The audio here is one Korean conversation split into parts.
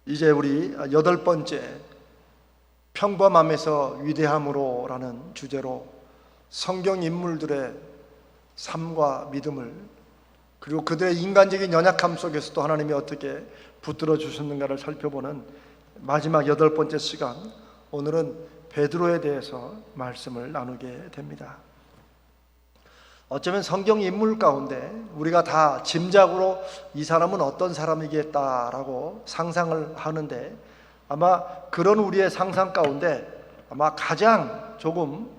이제 우리 8번째 평범함에서 위대함으로라는 주제로 성경 인물들의 삶과 믿음을, 그리고 그들의 인간적인 연약함 속에서도 하나님이 어떻게 붙들어 주셨는가를 살펴보는 마지막 8번째 시간, 오늘은 베드로에 대해서 말씀을 나누게 됩니다. 어쩌면 성경 인물 가운데 우리가 다 짐작으로 이 사람은 어떤 사람이겠다라고 상상을 하는데, 아마 그런 우리의 상상 가운데 아마 가장 조금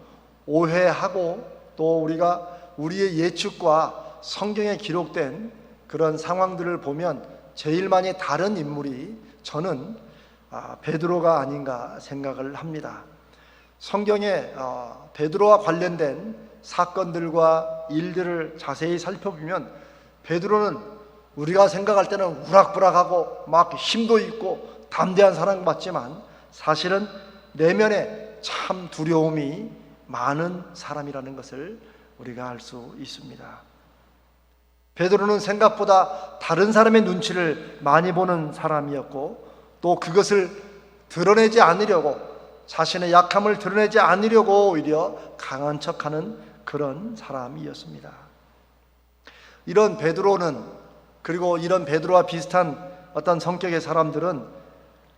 오해하고 또 우리가 우리의 예측과 성경에 기록된 그런 상황들을 보면 제일 많이 다른 인물이 저는 베드로가 아닌가 생각을 합니다. 성경에 베드로와 관련된 사건들과 일들을 자세히 살펴보면 베드로는 우리가 생각할 때는 우락부락하고 막 힘도 있고 담대한 사람 같지만 사실은 내면에 참 두려움이 많은 사람이라는 것을 우리가 알 수 있습니다. 베드로는 생각보다 다른 사람의 눈치를 많이 보는 사람이었고, 또 그것을 드러내지 않으려고, 자신의 약함을 드러내지 않으려고 오히려 강한 척하는 그런 사람이었습니다. 이런 베드로는, 그리고 이런 베드로와 비슷한 어떤 성격의 사람들은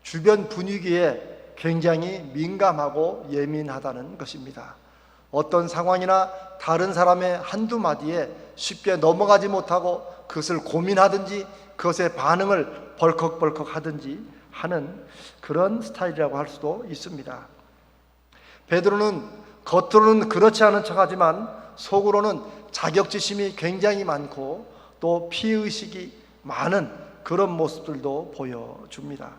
주변 분위기에 굉장히 민감하고 예민하다는 것입니다. 어떤 상황이나 다른 사람의 한두 마디에 쉽게 넘어가지 못하고 그것을 고민하든지 그것의 반응을 벌컥벌컥 하든지 하는 그런 스타일이라고 할 수도 있습니다. 베드로는 겉으로는 그렇지 않은 척하지만 속으로는 자격지심이 굉장히 많고 또 피의식이 많은 그런 모습들도 보여줍니다.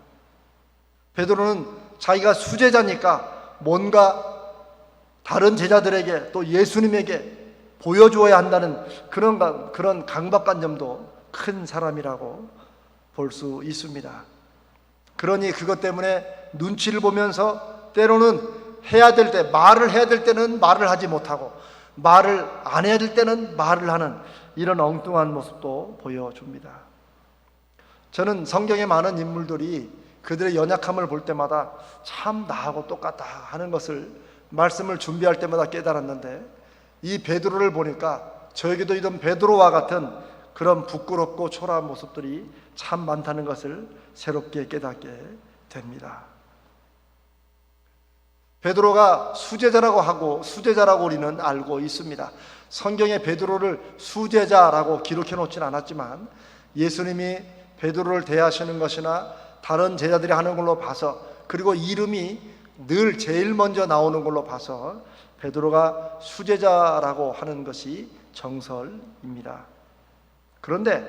베드로는 자기가 수제자니까 뭔가 다른 제자들에게 또 예수님에게 보여주어야 한다는 그런 강박관념도 큰 사람이라고 볼 수 있습니다. 그러니 그것 때문에 눈치를 보면서 때로는 말을 해야 될 때는 말을 하지 못하고 말을 안 해야 될 때는 말을 하는 이런 엉뚱한 모습도 보여줍니다. 저는 성경의 많은 인물들이 그들의 연약함을 볼 때마다 참 나하고 똑같다 하는 것을 말씀을 준비할 때마다 깨달았는데, 이 베드로를 보니까 저에게도 이런 베드로와 같은 그런 부끄럽고 초라한 모습들이 참 많다는 것을 새롭게 깨닫게 됩니다. 베드로가 수제자라고 우리는 알고 있습니다. 성경에 베드로를 수제자라고 기록해 놓진 않았지만 예수님이 베드로를 대하시는 것이나 다른 제자들이 하는 걸로 봐서, 그리고 이름이 늘 제일 먼저 나오는 걸로 봐서 베드로가 수제자라고 하는 것이 정설입니다. 그런데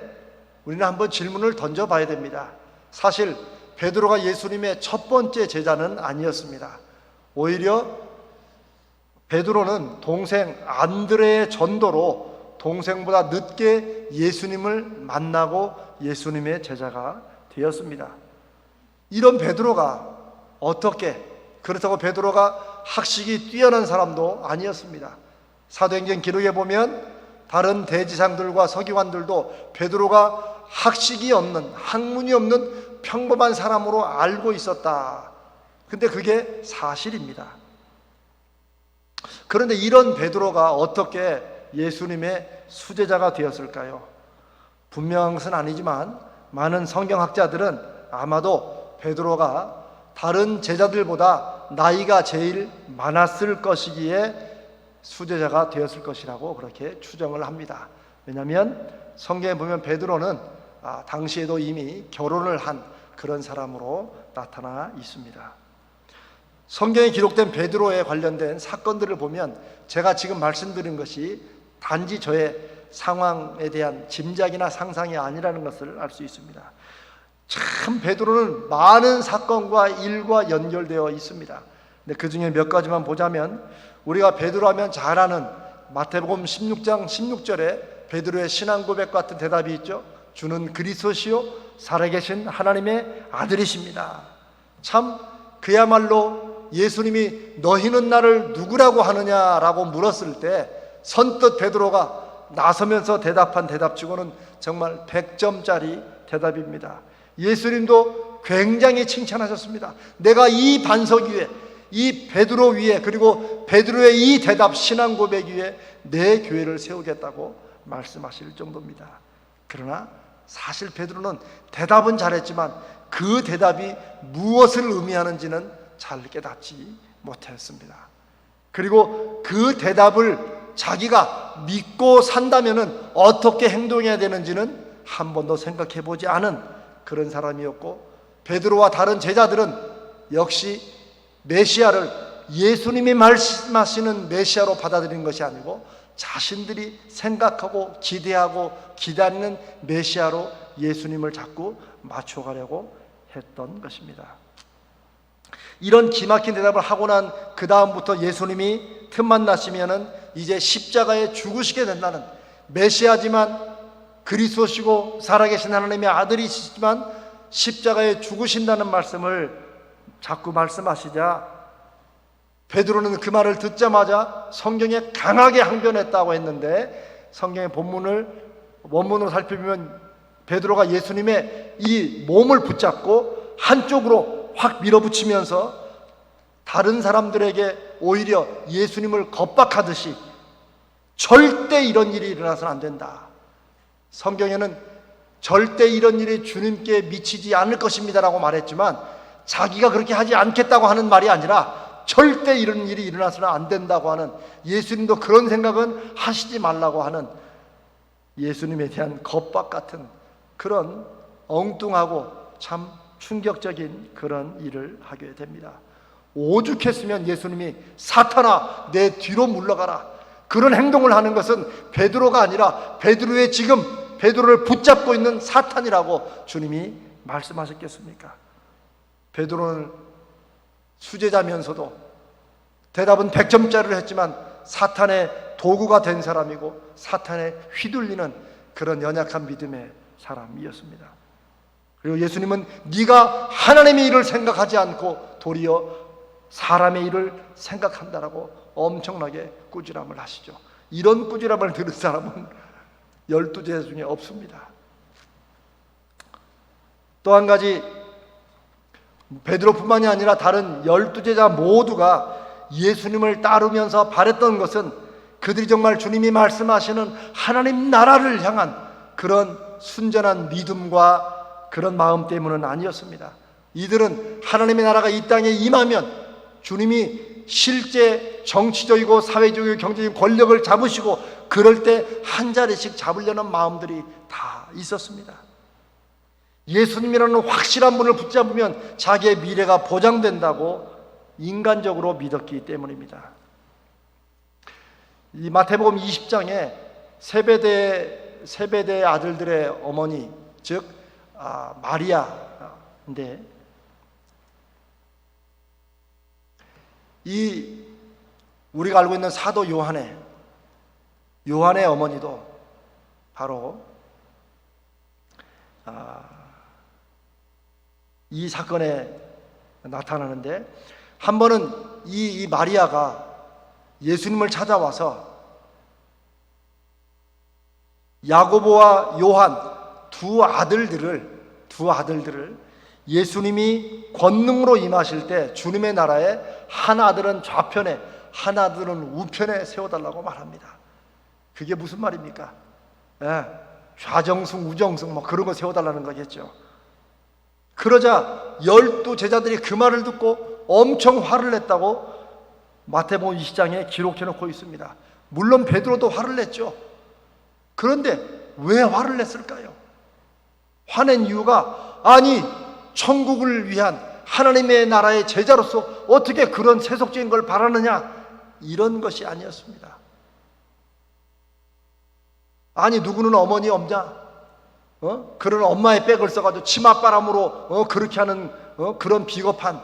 우리는 한번 질문을 던져봐야 됩니다. 사실 베드로가 예수님의 첫 번째 제자는 아니었습니다. 오히려 베드로는 동생 안드레의 전도로 동생보다 늦게 예수님을 만나고 예수님의 제자가 되었습니다. 이런 베드로가 어떻게, 그렇다고 베드로가 학식이 뛰어난 사람도 아니었습니다. 사도행전 기록에 보면 다른 대지상들과 서기관들도 베드로가 학식이 없는, 학문이 없는 평범한 사람으로 알고 있었다. 근데 그게 사실입니다. 그런데 이런 베드로가 어떻게 예수님의 수제자가 되었을까요? 분명한 것은 아니지만 많은 성경학자들은 아마도 베드로가 다른 제자들보다 나이가 제일 많았을 것이기에 수제자가 되었을 것이라고 그렇게 추정을 합니다. 왜냐하면 성경에 보면 베드로는 당시에도 이미 결혼을 한 그런 사람으로 나타나 있습니다. 성경에 기록된 베드로에 관련된 사건들을 보면 제가 지금 말씀드린 것이 단지 저의 상황에 대한 짐작이나 상상이 아니라는 것을 알 수 있습니다. 참 베드로는 많은 사건과 일과 연결되어 있습니다. 근데 그 중에 몇 가지만 보자면, 우리가 베드로 하면 잘 아는 마태복음 16장 16절에 베드로의 신앙 고백 같은 대답이 있죠. 주는 그리스도시요 살아계신 하나님의 아들이십니다. 참 그야말로 예수님이 너희는 나를 누구라고 하느냐라고 물었을 때 선뜻 베드로가 나서면서 대답한 대답치고는 정말 100점짜리 대답입니다. 예수님도 굉장히 칭찬하셨습니다. 내가 이 반석 위에, 이 베드로 위에, 그리고 베드로의 이 대답, 신앙 고백 위에 내 교회를 세우겠다고 말씀하실 정도입니다. 그러나 사실 베드로는 대답은 잘했지만 그 대답이 무엇을 의미하는지는 잘 깨닫지 못했습니다. 그리고 그 대답을 자기가 믿고 산다면 어떻게 행동해야 되는지는 한 번도 생각해 보지 않은 그런 사람이었고, 베드로와 다른 제자들은 역시 메시아를 예수님이 말씀하시는 메시아로 받아들이는 것이 아니고 자신들이 생각하고 기대하고 기다리는 메시아로 예수님을 자꾸 맞춰가려고 했던 것입니다. 이런 기막힌 대답을 하고 난 그 다음부터 예수님이 틈만 나시면은 이제 십자가에 죽으시게 된다는, 메시아지만 그리스도시고 살아계신 하나님의 아들이시지만 십자가에 죽으신다는 말씀을 자꾸 말씀하시자 베드로는 그 말을 듣자마자 성경에 강하게 항변했다고 했는데, 성경의 원문으로 살펴보면 베드로가 예수님의 이 몸을 붙잡고 한쪽으로 확 밀어붙이면서 다른 사람들에게 오히려 예수님을 겁박하듯이 절대 이런 일이 일어나서는 안 된다, 성경에는 절대 이런 일이 주님께 미치지 않을 것입니다 라고 말했지만 자기가 그렇게 하지 않겠다고 하는 말이 아니라 절대 이런 일이 일어나서는 안 된다고 하는, 예수님도 그런 생각은 하시지 말라고 하는 예수님에 대한 겁박 같은 그런 엉뚱하고 참 충격적인 그런 일을 하게 됩니다. 오죽했으면 예수님이 사탄아 내 뒤로 물러가라, 그런 행동을 하는 것은 베드로가 아니라 베드로의 지금 베드로를 붙잡고 있는 사탄이라고 주님이 말씀하셨겠습니까? 베드로는 수제자면서도 대답은 100점짜리를 했지만 사탄의 도구가 된 사람이고 사탄에 휘둘리는 그런 연약한 믿음의 사람이었습니다. 그리고 예수님은 네가 하나님의 일을 생각하지 않고 도리어 사람의 일을 생각한다라고 엄청나게 꾸지람을 하시죠. 이런 꾸지람을 들은 사람은 12제자 중에 없습니다. 또 한 가지, 베드로뿐만이 아니라 다른 12제자 모두가 예수님을 따르면서 바랬던 것은 그들이 정말 주님이 말씀하시는 하나님 나라를 향한 그런 순전한 믿음과 그런 마음 때문은 아니었습니다. 이들은 하나님의 나라가 이 땅에 임하면 주님이 실제 정치적이고 사회적이고 경제적인 권력을 잡으시고 그럴 때 한 자리씩 잡으려는 마음들이 다 있었습니다. 예수님이라는 확실한 분을 붙잡으면 자기의 미래가 보장된다고 인간적으로 믿었기 때문입니다. 이 마태복음 20장에 세베대의 아들들의 어머니, 즉 마리아인데, 이 우리가 알고 있는 사도 요한의 어머니도 바로 이 사건에 나타나는데, 한 번은 이 마리아가 예수님을 찾아와서 야고보와 요한 두 아들들을 예수님이 권능으로 임하실 때 주님의 나라에 한 아들은 좌편에 한 아들은 우편에 세워달라고 말합니다. 그게 무슨 말입니까? 좌정승 우정승 뭐 그런 거 세워달라는 거겠죠. 그러자 12제자들이 그 말을 듣고 엄청 화를 냈다고 마태복음 20장에 기록해 놓고 있습니다. 물론 베드로도 화를 냈죠. 그런데 왜 화를 냈을까요? 화낸 이유가, 아니 천국을 위한 하나님의 나라의 제자로서 어떻게 그런 세속적인 걸 바라느냐, 이런 것이 아니었습니다. 아니 누구는 어머니 없냐? 그런 엄마의 백을 써가지고 치맛바람으로 그렇게 하는 그런 비겁한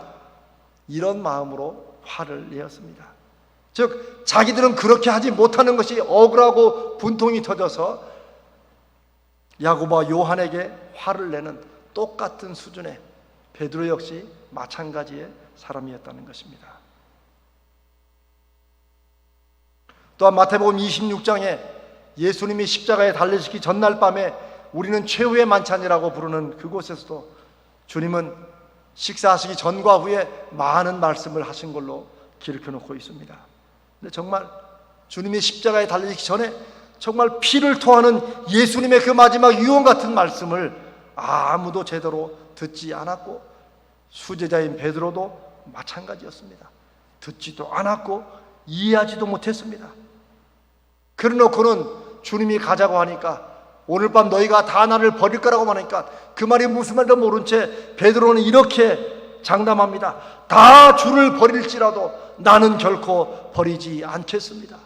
이런 마음으로 화를 내었습니다. 즉 자기들은 그렇게 하지 못하는 것이 억울하고 분통이 터져서 야고보와 요한에게 화를 내는 똑같은 수준의 베드로 역시 마찬가지의 사람이었다는 것입니다. 또한 마태복음 26장에 예수님이 십자가에 달리시기 전날 밤에 우리는 최후의 만찬이라고 부르는 그곳에서도 주님은 식사하시기 전과 후에 많은 말씀을 하신 걸로 기록해 놓고 있습니다. 근데 정말 주님이 십자가에 달리시기 전에 정말 피를 토하는 예수님의 그 마지막 유언 같은 말씀을 아무도 제대로 듣지 않았고, 수제자인 베드로도 마찬가지였습니다. 듣지도 않았고 이해하지도 못했습니다. 그래놓고는 주님이 가자고 하니까, 오늘 밤 너희가 다 나를 버릴 거라고 하니까 그 말이 무슨 말인지 모른 채 베드로는 이렇게 장담합니다. 다 주를 버릴지라도 나는 결코 버리지 않겠습니다.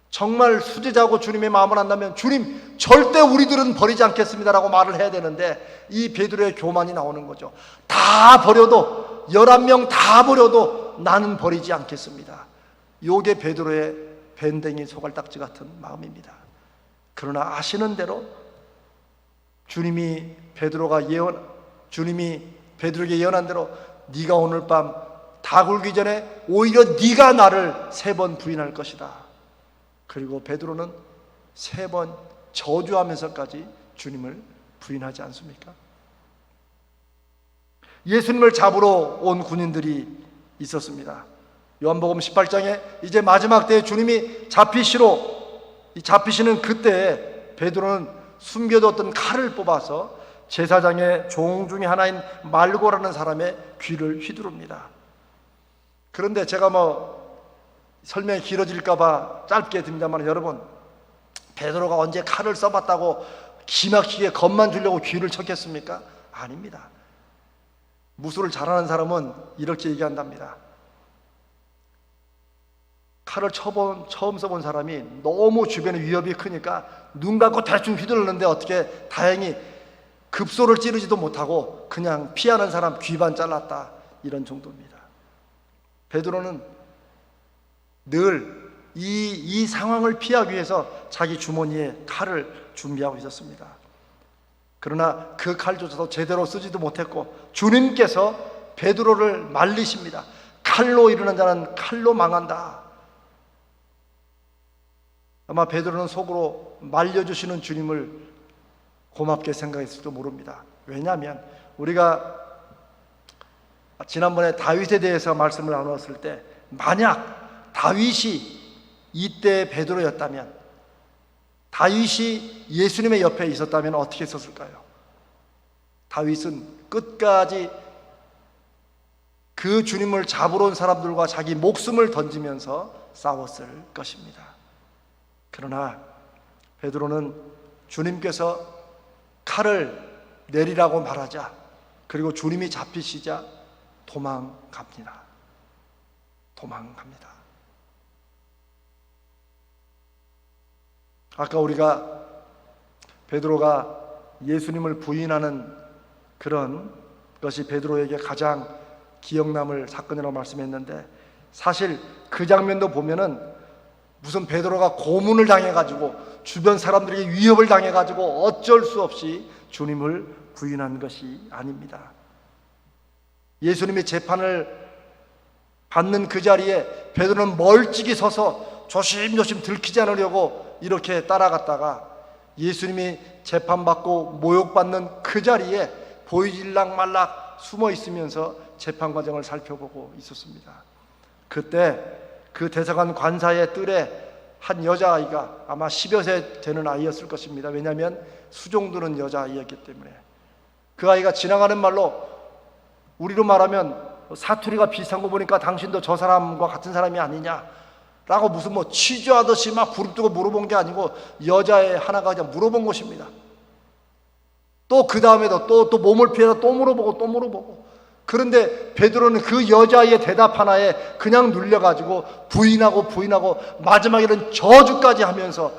정말 수제자고 주님의 마음을 안다면 주님 절대 우리들은 버리지 않겠습니다라고 말을 해야 되는데, 이 베드로의 교만이 나오는 거죠. 다 버려도, 11명 다 버려도 나는 버리지 않겠습니다. 요게 베드로의 밴댕이 소갈딱지 같은 마음입니다. 그러나 아시는 대로 주님이 베드로에게 예언한 대로 네가 오늘 밤 다 굴기 전에 오히려 네가 나를 3번 부인할 것이다. 그리고 베드로는 3번 저주하면서까지 주님을 부인하지 않습니까? 예수님을 잡으러 온 군인들이 있었습니다. 요한복음 18장에 이제 마지막 때에 주님이 잡히시는 그때에 베드로는 숨겨뒀던 칼을 뽑아서 제사장의 종 중에 하나인 말고라는 사람의 귀를 휘두릅니다. 그런데 제가 설명이 길어질까봐 짧게 듭니다만, 여러분, 베드로가 언제 칼을 써봤다고 기막히게 겁만 주려고 귀를 쳤겠습니까? 아닙니다. 무술을 잘하는 사람은 이렇게 얘기한답니다. 칼을 처음 써본 사람이 너무 주변에 위협이 크니까 눈 감고 대충 휘둘렀는데 어떻게 다행히 급소를 찌르지도 못하고 그냥 피하는 사람 귀반 잘랐다, 이런 정도입니다. 베드로는 늘 이 상황을 피하기 위해서 자기 주머니에 칼을 준비하고 있었습니다. 그러나 그 칼조차도 제대로 쓰지도 못했고 주님께서 베드로를 말리십니다. 칼로 이르는 자는 칼로 망한다. 아마 베드로는 속으로 말려주시는 주님을 고맙게 생각했을지도 모릅니다. 왜냐하면 우리가 지난번에 다윗에 대해서 말씀을 나누었을 때, 만약 다윗이 이때 베드로였다면, 다윗이 예수님의 옆에 있었다면 어떻게 했었을까요? 다윗은 끝까지 그 주님을 잡으러 온 사람들과 자기 목숨을 던지면서 싸웠을 것입니다. 그러나 베드로는 주님께서 칼을 내리라고 말하자, 그리고 주님이 잡히시자 도망갑니다. 아까 우리가 베드로가 예수님을 부인하는 그런 것이 베드로에게 가장 기억남을 사건이라고 말씀했는데, 사실 그 장면도 보면은 무슨 베드로가 고문을 당해가지고 주변 사람들에게 위협을 당해가지고 어쩔 수 없이 주님을 부인한 것이 아닙니다. 예수님이 재판을 받는 그 자리에 베드로는 멀찍이 서서 조심조심 들키지 않으려고 이렇게 따라갔다가 예수님이 재판받고 모욕받는 그 자리에 보이질락 말락 숨어 있으면서 재판 과정을 살펴보고 있었습니다. 그때 그 대사관 관사의 뜰에 한 여자아이가, 아마 10여 세 되는 아이였을 것입니다. 왜냐하면 수종들은 여자아이였기 때문에. 그 아이가 지나가는 말로, 우리로 말하면 사투리가 비슷한 거 보니까 당신도 저 사람과 같은 사람이 아니냐 라고 무슨 취조하듯이 막 부릅뜨고 물어본 게 아니고, 여자애 하나가 그냥 물어본 것입니다. 또 그 다음에도 또 몸을 피해서 또 물어보고. 그런데 베드로는 그 여자아이의 대답 하나에 그냥 눌려가지고 부인하고 마지막에는 저주까지 하면서,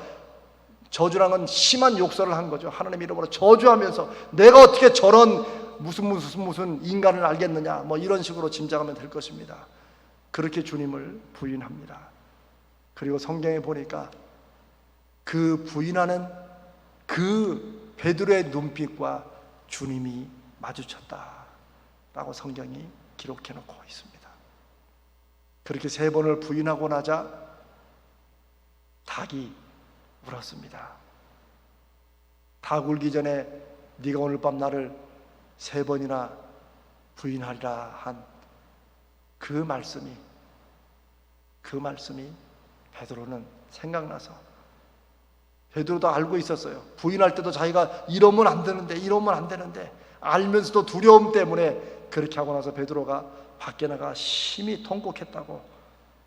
저주란 건 심한 욕설을 한 거죠. 하나님 이름으로 저주하면서 내가 어떻게 저런 무슨 인간을 알겠느냐, 이런 식으로 짐작하면 될 것입니다. 그렇게 주님을 부인합니다. 그리고 성경에 보니까 그 부인하는 그 베드로의 눈빛과 주님이 마주쳤다라고 성경이 기록해 놓고 있습니다. 그렇게 3번을 부인하고 나자 닭이 울었습니다. 다 굴기 전에 네가 오늘 밤 나를 3번이나 부인하리라 한 그 말씀이 베드로는 생각나서, 베드로도 알고 있었어요. 부인할 때도 자기가 이러면 안 되는데 알면서도 두려움 때문에 그렇게 하고 나서 베드로가 밖에 나가 심히 통곡했다고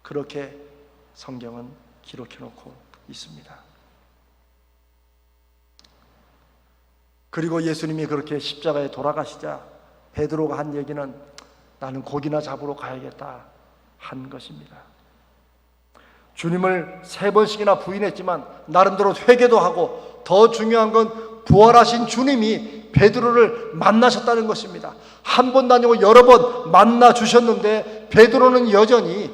그렇게 성경은 기록해 놓고 있습니다. 그리고 예수님이 그렇게 십자가에 돌아가시자 베드로가 한 얘기는 나는 고기나 잡으러 가야겠다 한 것입니다. 주님을 3번씩이나 부인했지만 나름대로 회개도 하고, 더 중요한 건 부활하신 주님이 베드로를 만나셨다는 것입니다. 한 번도 아니고 여러 번 만나 주셨는데 베드로는 여전히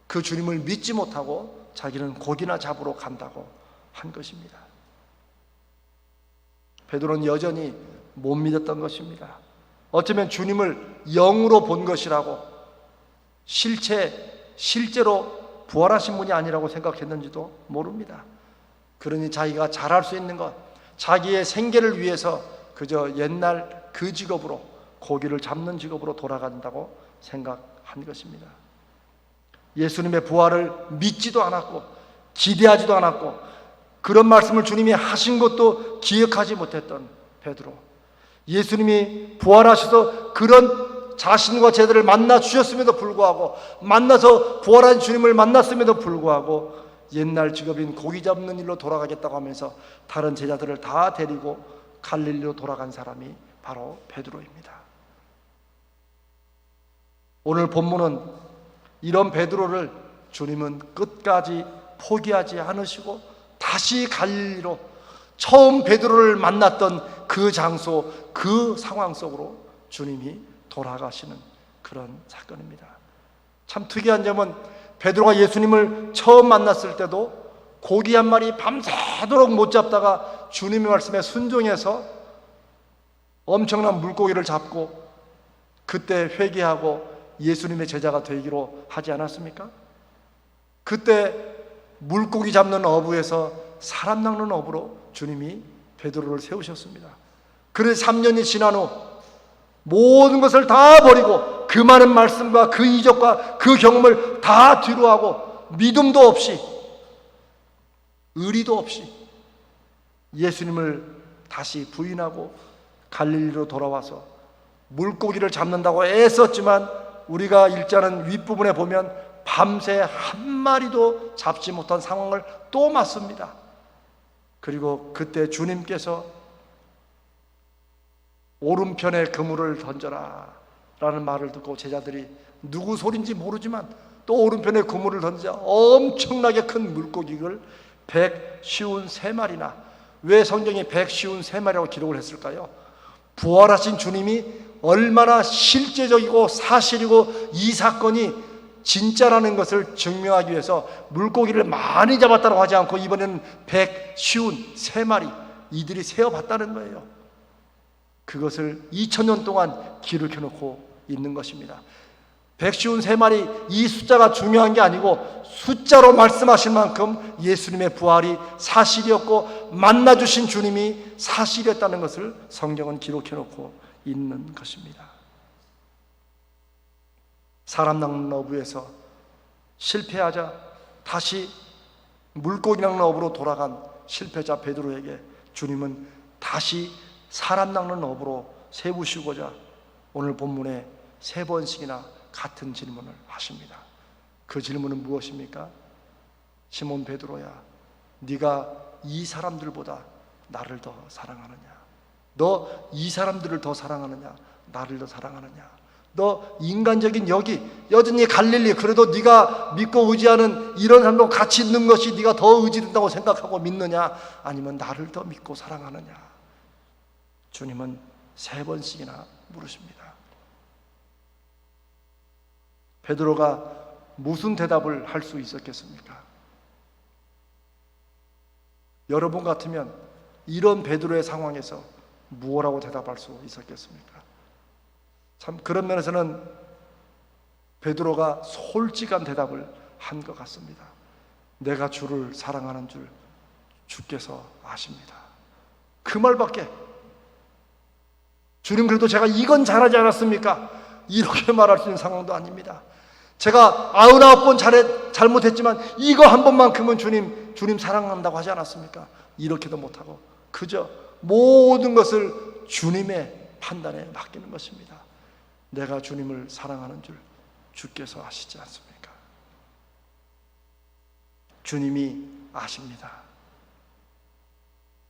그 주님을 믿지 못하고 자기는 고기나 잡으러 간다고 한 것입니다. 베드로는 여전히 못 믿었던 것입니다. 어쩌면 주님을 영으로 본 것이라고, 실제로 부활하신 분이 아니라고 생각했는지도 모릅니다. 그러니 자기가 잘할 수 있는 것, 자기의 생계를 위해서 그저 옛날 그 직업으로, 고기를 잡는 직업으로 돌아간다고 생각한 것입니다. 예수님의 부활을 믿지도 않았고 기대하지도 않았고 그런 말씀을 주님이 하신 것도 기억하지 못했던 베드로, 예수님이 부활하셔서 그런 자신과 제자들을 만나 주셨음에도 불구하고, 만나서 부활한 주님을 만났음에도 불구하고 옛날 직업인 고기 잡는 일로 돌아가겠다고 하면서 다른 제자들을 다 데리고 갈릴리로 돌아간 사람이 바로 베드로입니다. 오늘 본문은 이런 베드로를 주님은 끝까지 포기하지 않으시고 다시 갈릴리로, 처음 베드로를 만났던 그 장소, 그 상황 속으로 주님이 돌아가시는 그런 사건입니다. 참 특이한 점은 베드로가 예수님을 처음 만났을 때도 고기 한 마리 밤새도록 못 잡다가 주님의 말씀에 순종해서 엄청난 물고기를 잡고 그때 회개하고 예수님의 제자가 되기로 하지 않았습니까? 그때 물고기 잡는 어부에서 사람 낚는 어부로 주님이 베드로를 세우셨습니다. 그래서 3년이 지난 후 모든 것을 다 버리고 그 많은 말씀과 그 이적과 그 경험을 다 뒤로하고 믿음도 없이 의리도 없이 예수님을 다시 부인하고 갈릴리로 돌아와서 물고기를 잡는다고 애썼지만 우리가 일자는 윗부분에 보면 밤새 한 마리도 잡지 못한 상황을 또 맞습니다. 그리고 그때 주님께서 오른편에 그물을 던져라 라는 말을 듣고 제자들이 누구 소리인지 모르지만 또 오른편에 그물을 던지자 엄청나게 큰 물고기를 153마리나, 왜 성경이 153마리라고 기록을 했을까요? 부활하신 주님이 얼마나 실제적이고 사실이고 이 사건이 진짜라는 것을 증명하기 위해서 물고기를 많이 잡았다고 하지 않고 이번에는 153마리 이들이 세어봤다는 거예요. 그것을 2000년 동안 기록해 놓고 있는 것입니다. 153마리, 이 숫자가 중요한 게 아니고 숫자로 말씀하신 만큼 예수님의 부활이 사실이었고 만나주신 주님이 사실이었다는 것을 성경은 기록해 놓고 있는 것입니다. 사람 낚는 어부에서 실패하자 다시 물고기 낚는 어부로 돌아간 실패자 베드로에게 주님은 다시 사람 낚는 어부로 세우시고자 오늘 본문에 3번씩이나 같은 질문을 하십니다. 그 질문은 무엇입니까? 시몬 베드로야, 네가 이 사람들보다 나를 더 사랑하느냐? 너 이 사람들을 더 사랑하느냐? 나를 더 사랑하느냐? 너 인간적인 여전히 갈릴리, 그래도 네가 믿고 의지하는 이런 사람도 같이 있는 것이 네가 더 의지된다고 생각하고 믿느냐? 아니면 나를 더 믿고 사랑하느냐? 주님은 3번씩이나 물으십니다. 베드로가 무슨 대답을 할 수 있었겠습니까? 여러분 같으면 이런 베드로의 상황에서 무엇라고 대답할 수 있었겠습니까? 참 그런 면에서는 베드로가 솔직한 대답을 한 것 같습니다. 내가 주를 사랑하는 줄 주께서 아십니다. 그 말밖에. 주님, 그래도 제가 이건 잘하지 않았습니까? 이렇게 말할 수 있는 상황도 아닙니다. 제가 99번 잘못했지만 이거 한 번만큼은 주님 사랑한다고 하지 않았습니까? 이렇게도 못하고 그저 모든 것을 주님의 판단에 맡기는 것입니다. 내가 주님을 사랑하는 줄 주께서 아시지 않습니까? 주님이 아십니다.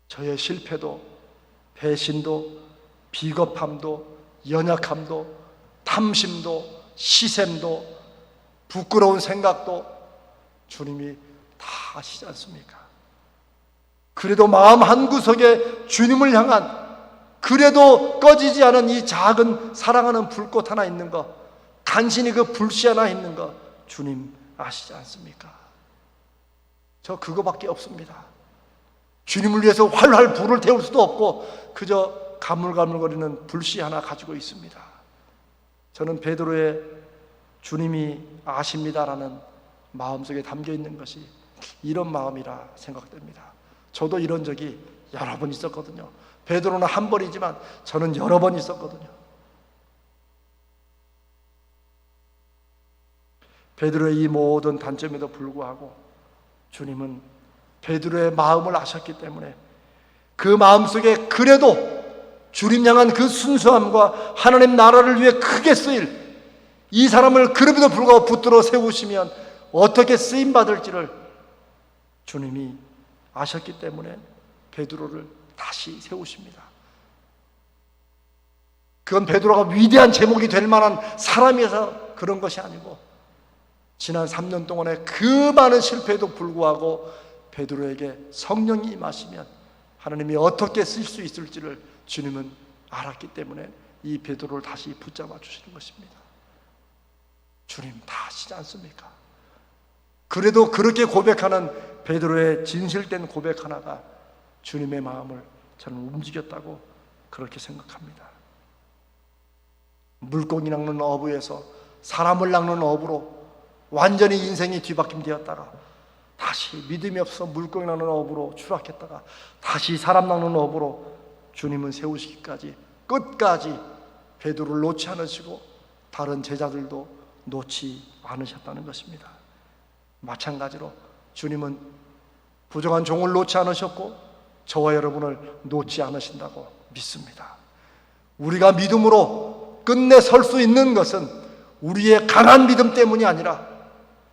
저의 실패도, 배신도, 비겁함도, 연약함도, 탐심도, 시샘도, 부끄러운 생각도 주님이 다 아시지 않습니까? 그래도 마음 한구석에 주님을 향한, 그래도 꺼지지 않은 이 작은 사랑하는 불꽃 하나 있는 거, 간신히 그 불씨 하나 있는 거 주님 아시지 않습니까? 저 그거밖에 없습니다. 주님을 위해서 활활 불을 태울 수도 없고 그저 가물가물거리는 불씨 하나 가지고 있습니다. 저는 베드로의 주님이 아십니다라는 마음속에 담겨 있는 것이 이런 마음이라 생각됩니다. 저도 이런 적이 여러 번 있었거든요. 베드로는 한 번이지만 저는 여러 번 있었거든요. 베드로의 이 모든 단점에도 불구하고 주님은 베드로의 마음을 아셨기 때문에 그 마음속에 그래도 주님 향한 그 순수함과 하나님 나라를 위해 크게 쓰일 이 사람을 그럼에도 불구하고 붙들어 세우시면 어떻게 쓰임받을지를 주님이 아셨기 때문에 베드로를 다시 세우십니다. 그건 베드로가 위대한 제목이 될 만한 사람이어서 그런 것이 아니고 지난 3년 동안의 그 많은 실패에도 불구하고 베드로에게 성령이 임하시면 하나님이 어떻게 쓸 수 있을지를 주님은 알았기 때문에 이 베드로를 다시 붙잡아 주시는 것입니다. 주님 다 아시지 않습니까? 그래도 그렇게 고백하는 베드로의 진실된 고백 하나가 주님의 마음을 저는 움직였다고 그렇게 생각합니다. 물고기 낚는 어부에서 사람을 낚는 어부로 완전히 인생이 뒤바뀜되었다가 다시 믿음이 없어 물고기 낚는 어부로 추락했다가 다시 사람 낚는 어부로 주님은 세우시기까지 끝까지 베드로를 놓지 않으시고 다른 제자들도 놓지 않으셨다는 것입니다. 마찬가지로 주님은 부정한 종을 놓지 않으셨고 저와 여러분을 놓지 않으신다고 믿습니다. 우리가 믿음으로 끝내 설 수 있는 것은 우리의 강한 믿음 때문이 아니라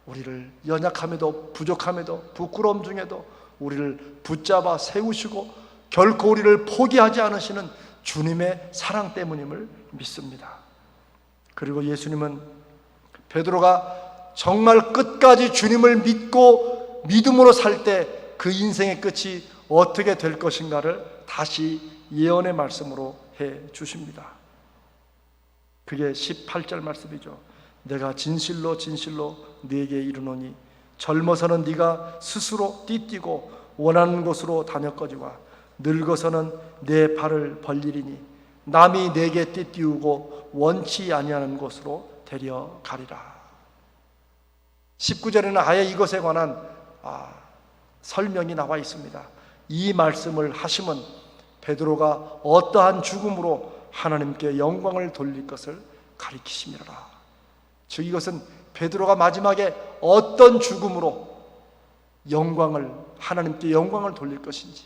우리를 연약함에도 부족함에도 부끄러움 중에도 우리를 붙잡아 세우시고 결코 우리를 포기하지 않으시는 주님의 사랑 때문임을 믿습니다. 그리고 예수님은 베드로가 정말 끝까지 주님을 믿고 믿음으로 살 때 그 인생의 끝이 어떻게 될 것인가를 다시 예언의 말씀으로 해 주십니다. 그게 18절 말씀이죠. 내가 진실로 진실로 네게 이르노니 젊어서는 네가 스스로 띠뛰고 원하는 곳으로 다녔거니와 늙어서는 내 발을 벌리리니 남이 내게 띠띠우고 원치 아니하는 곳으로 데려가리라. 19절에는 아예 이것에 관한 설명이 나와 있습니다. 이 말씀을 하심은 베드로가 어떠한 죽음으로 하나님께 영광을 돌릴 것을 가리키심이라. 즉 이것은 베드로가 마지막에 어떤 죽음으로 하나님께 영광을 돌릴 것인지,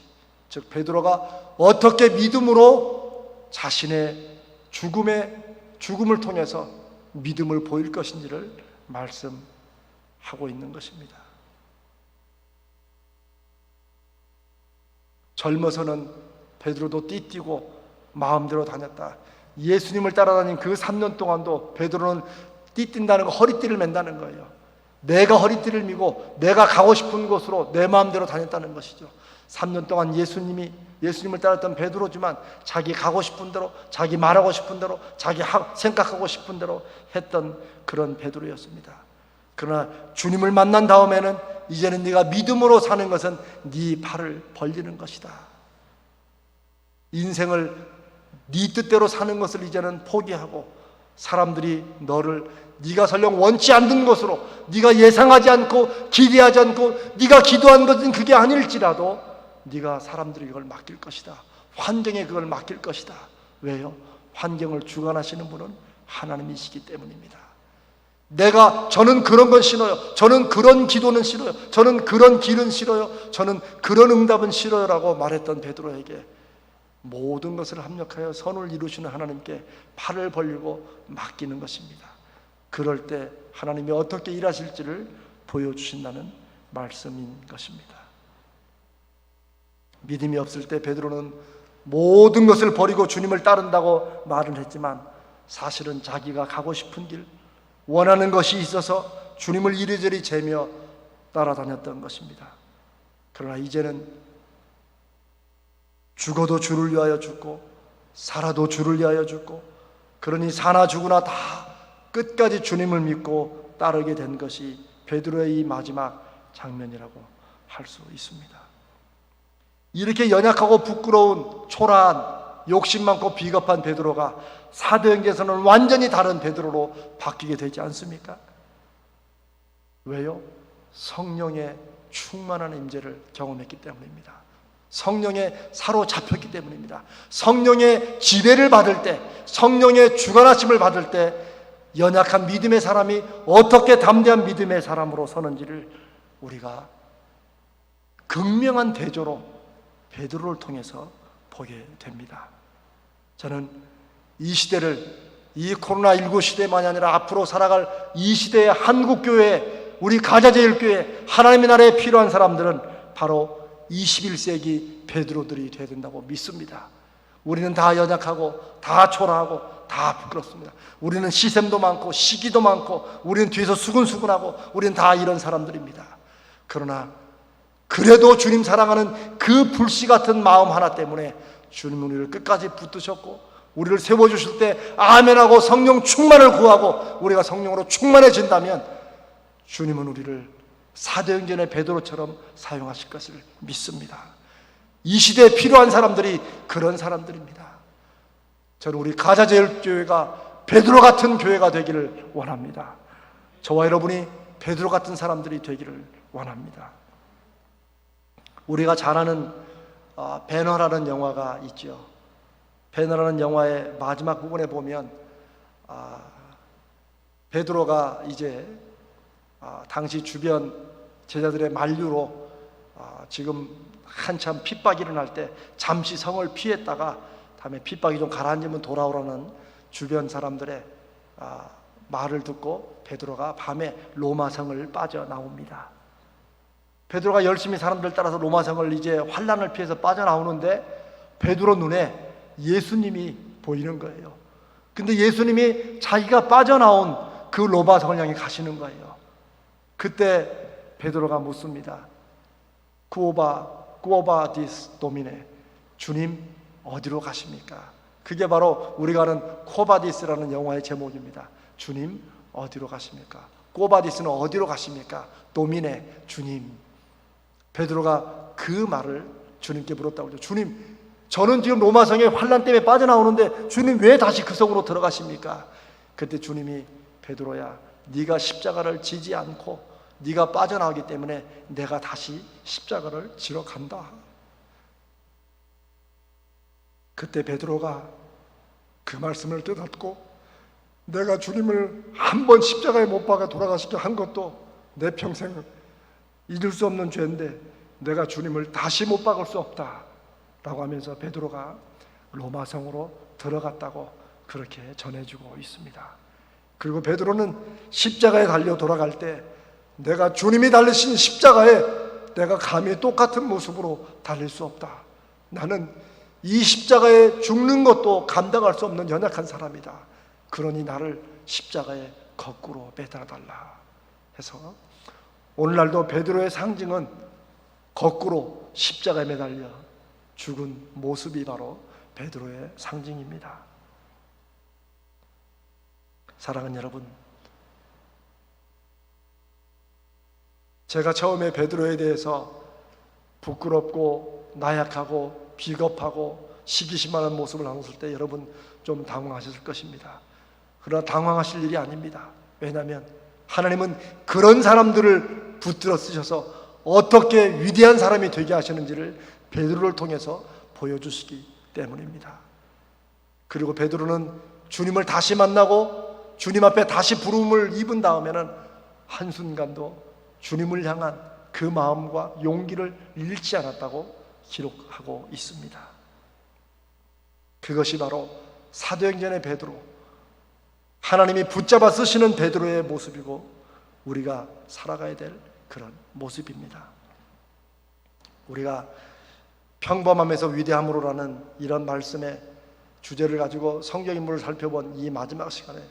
즉 베드로가 어떻게 믿음으로 자신의 죽음을 통해서 믿음을 보일 것인지를 말씀하고 있는 것입니다. 젊어서는 베드로도 띠뛰고 마음대로 다녔다. 예수님을 따라다닌 그 3년 동안도 베드로는 띠뛴다는 거, 허리띠를 맨다는 거예요. 내가 허리띠를 미고 내가 가고 싶은 곳으로 내 마음대로 다녔다는 것이죠. 3년 동안 예수님을 따랐던 베드로지만 자기 가고 싶은 대로, 자기 말하고 싶은 대로, 자기 생각하고 싶은 대로 했던 그런 베드로였습니다. 그러나 주님을 만난 다음에는 이제는 네가 믿음으로 사는 것은 네 발을 벌리는 것이다. 인생을 네 뜻대로 사는 것을 이제는 포기하고 사람들이 너를 네가 설령 원치 않는 것으로, 네가 예상하지 않고 기대하지 않고 네가 기도한 것은 그게 아닐지라도 네가 사람들이 이걸 맡길 것이다. 환경에 그걸 맡길 것이다. 왜요? 환경을 주관하시는 분은 하나님이시기 때문입니다. 저는 그런 건 싫어요. 저는 그런 기도는 싫어요. 저는 그런 길은 싫어요. 저는 그런 응답은 싫어요 라고 말했던 베드로에게 모든 것을 합력하여 선을 이루시는 하나님께 팔을 벌리고 맡기는 것입니다. 그럴 때 하나님이 어떻게 일하실지를 보여주신다는 말씀인 것입니다. 믿음이 없을 때 베드로는 모든 것을 버리고 주님을 따른다고 말은 했지만 사실은 자기가 가고 싶은 길, 원하는 것이 있어서 주님을 이리저리 재며 따라다녔던 것입니다. 그러나 이제는 죽어도 주를 위하여 죽고 살아도 주를 위하여 죽고, 그러니 사나 죽으나 다 끝까지 주님을 믿고 따르게 된 것이 베드로의 이 마지막 장면이라고 할 수 있습니다. 이렇게 연약하고 부끄러운 초라한 욕심 많고 비겁한 베드로가 사도행전에서는 완전히 다른 베드로로 바뀌게 되지 않습니까? 왜요? 성령의 충만한 임재를 경험했기 때문입니다. 성령에 사로잡혔기 때문입니다. 성령의 지배를 받을 때, 성령의 주관하심을 받을 때 연약한 믿음의 사람이 어떻게 담대한 믿음의 사람으로 서는지를 우리가 극명한 대조로 베드로를 통해서 보게 됩니다. 저는 이 시대를, 이 코로나19 시대만이 아니라 앞으로 살아갈 이 시대의 한국교회, 우리 가자제일교회, 하나님의 나라에 필요한 사람들은 바로 21세기 베드로들이 되어야 된다고 믿습니다. 우리는 다 연약하고 다 초라하고 다 부끄럽습니다. 우리는 시샘도 많고 시기도 많고 우리는 뒤에서 수근수근하고 우리는 다 이런 사람들입니다. 그러나 그래도 주님 사랑하는 그 불씨 같은 마음 하나 때문에 주님은 우리를 끝까지 붙드셨고, 우리를 세워주실 때 아멘하고 성령 충만을 구하고 우리가 성령으로 충만해진다면 주님은 우리를 사도행전의 베드로처럼 사용하실 것을 믿습니다. 이 시대에 필요한 사람들이 그런 사람들입니다. 저는 우리 가자제일교회가 베드로 같은 교회가 되기를 원합니다. 저와 여러분이 베드로 같은 사람들이 되기를 원합니다. 우리가 잘 아는 배너라는 영화가 있죠. 배너라는 영화의 마지막 부분에 보면 베드로가 이제 당시 주변 제자들의 만류로 지금 한참 핍박이 일어날 때 잠시 성을 피했다가 다음에 핍박이 좀 가라앉으면 돌아오라는 주변 사람들의 말을 듣고 베드로가 밤에 로마성을 빠져나옵니다. 베드로가 열심히 사람들 따라서 로마성을 이제 환난을 피해서 빠져나오는데 베드로 눈에 예수님이 보이는 거예요. 근데 예수님이 자기가 빠져나온 그 로마성을 향해 가시는 거예요. 그때 베드로가 묻습니다. 구오바 디스 도미네, 주님 어디로 가십니까? 그게 바로 우리가 아는 코바디스라는 영화의 제목입니다. 주님 어디로 가십니까? 코바디스는 어디로 가십니까? 도미네, 주님. 베드로가 그 말을 주님께 물었다고 하죠. 주님, 저는 지금 로마성에 환난 때문에 빠져나오는데 주님 왜 다시 그 성으로 들어가십니까? 그때 주님이 베드로야, 네가 십자가를 지지 않고 네가 빠져나오기 때문에 내가 다시 십자가를 지러 간다. 그때 베드로가 그 말씀을 깨닫고 내가 주님을 한 번 십자가에 못 박아 돌아가시게 한 것도 내 평생 잊을 수 없는 죄인데 내가 주님을 다시 못 박을 수 없다 라고 하면서 베드로가 로마성으로 들어갔다고 그렇게 전해주고 있습니다. 그리고 베드로는 십자가에 달려 돌아갈 때 내가 주님이 달리신 십자가에 내가 감히 똑같은 모습으로 달릴 수 없다. 나는 이 십자가에 죽는 것도 감당할 수 없는 연약한 사람이다. 그러니 나를 십자가에 거꾸로 매달아 달라 해서 오늘날도 베드로의 상징은 거꾸로 십자가에 매달려 죽은 모습이 바로 베드로의 상징입니다. 사랑하는 여러분, 제가 처음에 베드로에 대해서 부끄럽고 나약하고 비겁하고 시기심만한 모습을 나눴을 때 여러분 좀 당황하셨을 것입니다. 그러나 당황하실 일이 아닙니다. 왜냐하면 하나님은 그런 사람들을 붙들어 쓰셔서 어떻게 위대한 사람이 되게 하시는지를 베드로를 통해서 보여주시기 때문입니다. 그리고 베드로는 주님을 다시 만나고 주님 앞에 다시 부름을 입은 다음에는 한순간도 주님을 향한 그 마음과 용기를 잃지 않았다고 기록하고 있습니다. 그것이 바로 사도행전의 베드로, 하나님이 붙잡아 쓰시는 베드로의 모습이고 우리가 살아가야 될 그런 모습입니다. 우리가 평범함에서 위대함으로라는 이런 말씀의 주제를 가지고 성경 인물을 살펴본 이 마지막 시간에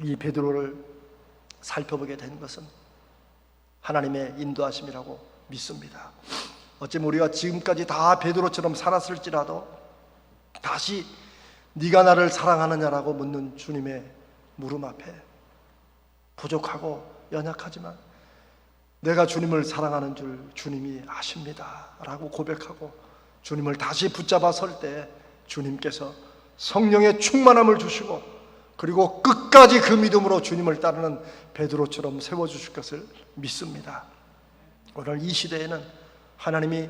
이 베드로를 살펴보게 된 것은 하나님의 인도하심이라고 믿습니다. 어쩌면 우리가 지금까지 다 베드로처럼 살았을지라도 다시 네가 나를 사랑하느냐라고 묻는 주님의 물음 앞에 부족하고 연약하지만 내가 주님을 사랑하는 줄 주님이 아십니다 라고 고백하고 주님을 다시 붙잡아 설 때 주님께서 성령의 충만함을 주시고 그리고 끝까지 그 믿음으로 주님을 따르는 베드로처럼 세워주실 것을 믿습니다. 오늘 이 시대에는 하나님이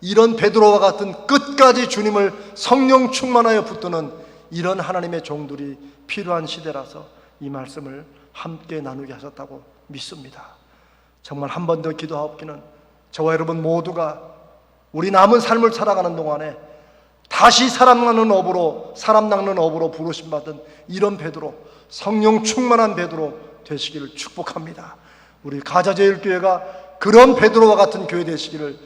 이런 베드로와 같은 끝까지 주님을 성령 충만하여 붙드는 이런 하나님의 종들이 필요한 시대라서 이 말씀을 함께 나누게 하셨다고 믿습니다. 정말 한 번 더 기도하옵기는 저와 여러분 모두가 우리 남은 삶을 살아가는 동안에 다시 사람 낚는 업으로 부르심 받은 이런 베드로, 성령 충만한 베드로 되시기를 축복합니다. 우리 가자제일교회가 그런 베드로와 같은 교회 되시기를